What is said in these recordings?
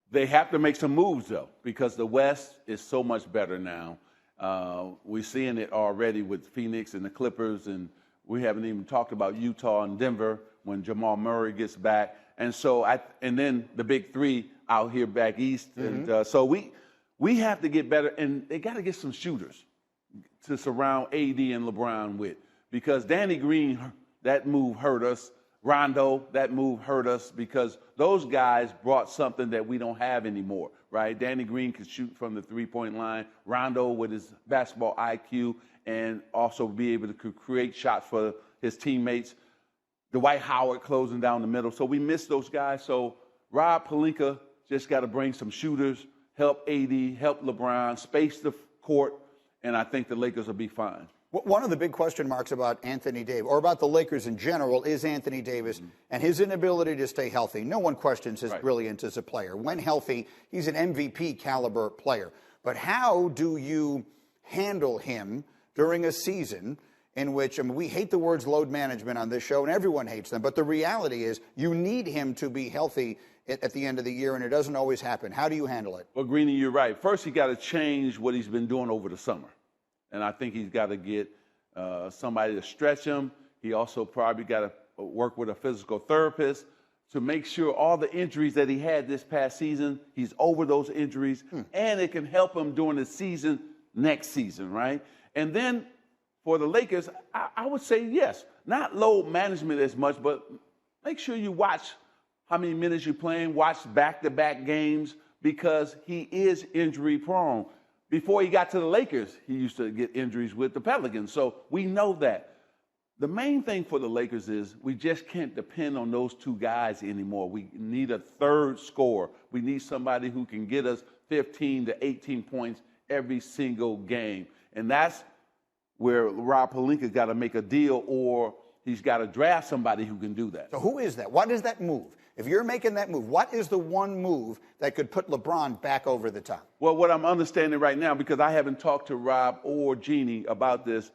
They have to make some moves, though, because the West is so much better now. We're seeing it already with Phoenix and the Clippers, and we haven't even talked about Utah and Denver when Jamal Murray gets back. And so, and then the big three out here back east. Mm-hmm. And so we have to get better, and they got to get some shooters to surround AD and LeBron with, because Danny Green, that move hurt us. Rondo, that move hurt us because those guys brought something that we don't have anymore, right? Danny Green could shoot from the three-point line. Rondo with his basketball IQ and also be able to create shots for his teammates. Dwight Howard closing down the middle. So we miss those guys. So Rob Pelinka just got to bring some shooters, help AD, help LeBron, space the court, and I think the Lakers will be fine. One of the big question marks about Anthony Davis, or about the Lakers in general, is Anthony Davis and his inability to stay healthy. No one questions his brilliance as a player. When healthy, he's an MVP caliber player. But how do you handle him during a season in which, I mean, we hate the words load management on this show, and everyone hates them, but the reality is you need him to be healthy at the end of the year, and it doesn't always happen. How do you handle it? Well, Greeny, you're right. First, he got to change what he's been doing over the summer. And I think he's got to get somebody to stretch him. He also probably got to work with a physical therapist to make sure all the injuries that he had this past season, he's over those injuries, and it can help him during the season next season, right? And then for the Lakers, I would say yes, not load management as much, but make sure you watch how many minutes you're playing, watch back-to-back games, because he is injury-prone. Before he got to the Lakers, he used to get injuries with the Pelicans. So we know that. The main thing for the Lakers is we just can't depend on those two guys anymore. We need a third scorer. We need somebody who can get us 15 to 18 points every single game. And that's where Rob Pelinka got to make a deal, or he's got to draft somebody who can do that. So who is that? What is that move? If you're making that move, what is the one move that could put LeBron back over the top? Well, what I'm understanding right now, because I haven't talked to Rob or Jeannie about this,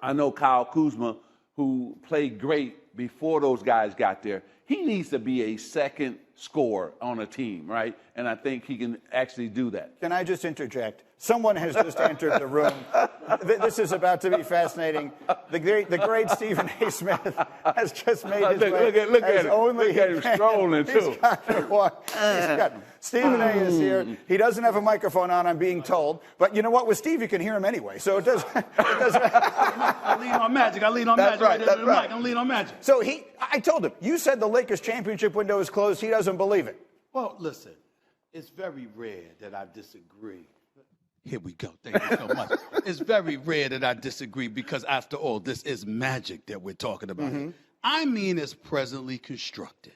I know Kyle Kuzma, who played great before those guys got there, he needs to be a second scorer on a team, right? And I think he can actually do that. Can I just interject? Someone has just entered the room. This is about to be fascinating. The great Stephen A. Smith has just made his way. Look at him strolling, too. Stephen A. is here. He doesn't have a microphone on, I'm being told. But you know what? With Steve, you can hear him anyway. So it does. I lean on magic. I lean on That's magic. Right, that's right. I lean on magic. So I told him, you said the Lakers championship window is closed. He doesn't believe it. Well, listen, it's very rare that I disagree. Here we go. Thank you so much. It's very rare that I disagree because, after all, this is magic that we're talking about. I mean, it's presently constructed.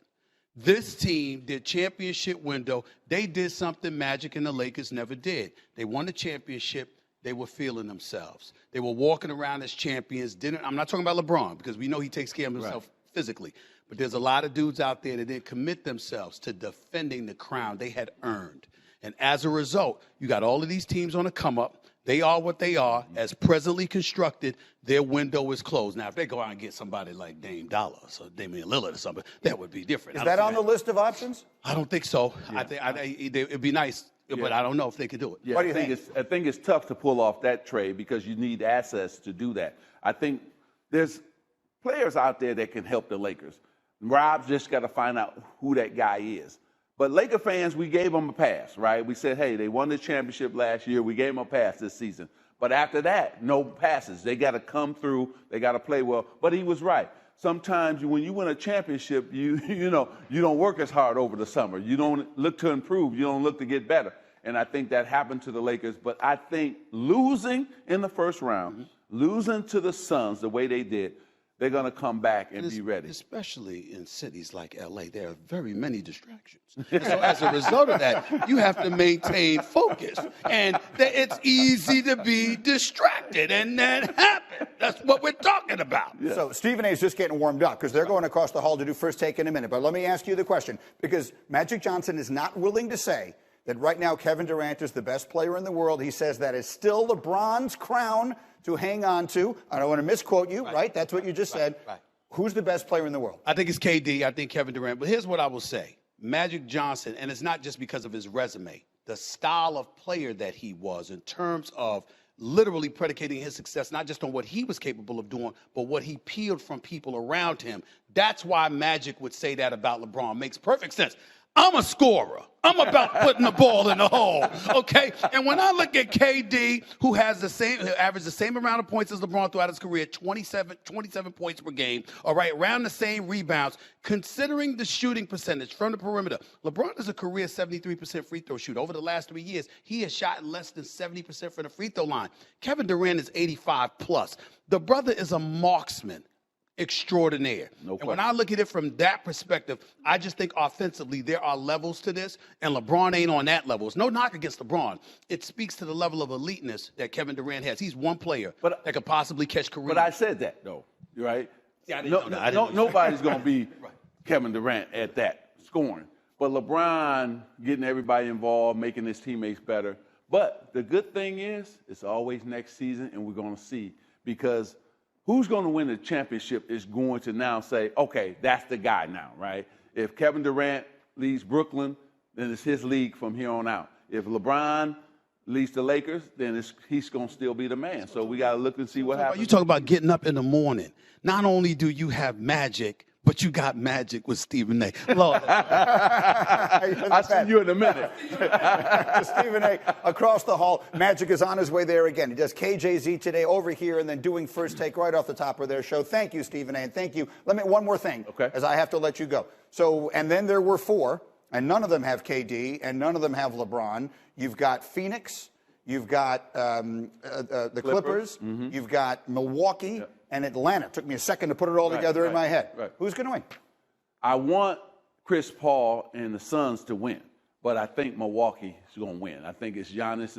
This team, their championship window, they did something Magic and the Lakers never did. They won the championship. They were feeling themselves. They were walking around as champions. I'm not talking about LeBron, because we know he takes care of himself physically. But there's a lot of dudes out there that didn't commit themselves to defending the crown they had earned. And as a result, you got all of these teams on the come up. They are what they are. As presently constructed, their window is closed. Now, if they go out and get somebody like Dame Dollar or Damian Lillard or something, that would be different. Is that on the list of options? I don't think so. Yeah. I think it'd be nice, but I don't know if they could do it. Yeah, what do you think? I think it's tough to pull off that trade because you need assets to do that. I think there's players out there that can help the Lakers. Rob's just got to find out who that guy is. But Laker fans, we gave them a pass, right? We said, hey, they won the championship last year. We gave them a pass this season. But after that, no passes. They got to come through. They got to play well. But he was right. Sometimes when you win a championship, you don't work as hard over the summer. You don't look to improve. You don't look to get better. And I think that happened to the Lakers. But I think losing in the first round, losing to the Suns the way they did, they're going to come back and be ready. Especially in cities like L.A., there are very many distractions. And so as a result of that, you have to maintain focus. And it's easy to be distracted, and that happens. That's what we're talking about. Yeah. So Stephen A. is just getting warmed up because they're going across the hall to do First Take in a minute. But let me ask you the question, because Magic Johnson is not willing to say that right now Kevin Durant is the best player in the world. He says that is still LeBron's crown to hang on to. I don't want to misquote you, right? That's what you just said. Right. Who's the best player in the world? I think it's KD. I think Kevin Durant. But here's what I will say. Magic Johnson, and it's not just because of his resume, the style of player that he was in terms of literally predicating his success not just on what he was capable of doing, but what he peeled from people around him. That's why Magic would say that about LeBron. Makes perfect sense. I'm a scorer. I'm about putting the ball in the hole, okay? And when I look at KD, who averaged the same amount of points as LeBron throughout his career, 27 points per game, all right, around the same rebounds, considering the shooting percentage from the perimeter, LeBron is a career 73% free throw shooter. Over the last 3 years, he has shot less than 70% from the free throw line. Kevin Durant is 85 plus. The brother is a marksman extraordinaire. No question. And when I look at it from that perspective, I just think offensively there are levels to this, and LeBron ain't on that level. It's no knock against LeBron. It speaks to the level of eliteness that Kevin Durant has. He's one player that could possibly catch Kyrie. But I said that, though, right? Yeah, I didn't know that. Nobody's going to be Kevin Durant at that scoring. But LeBron getting everybody involved, making his teammates better. But the good thing is it's always next season, and we're going to see, because who's going to win the championship is going to now say, okay, that's the guy now, right? If Kevin Durant leads Brooklyn, then it's his league from here on out. If LeBron leads the Lakers, then he's going to still be the man. So we got to look and see what happens. You talk about getting up in the morning. Not only do you have Magic, but you got Magic with Stephen A. Lord. I'll see you in a minute. Stephen A. across the hall. Magic is on his way there again. He does KJZ today over here and then doing First Take right off the top of their show. Thank you, Stephen A. And thank you. One more thing, as I have to let you go. So, and then there were 4, and none of them have KD, and none of them have LeBron. You've got Phoenix. You've got the Clippers. Mm-hmm. You've got Milwaukee and Atlanta. It took me a second to put it all together in my head. Who's going to win? I want Chris Paul and the Suns to win, but I think Milwaukee is going to win. I think it's Giannis.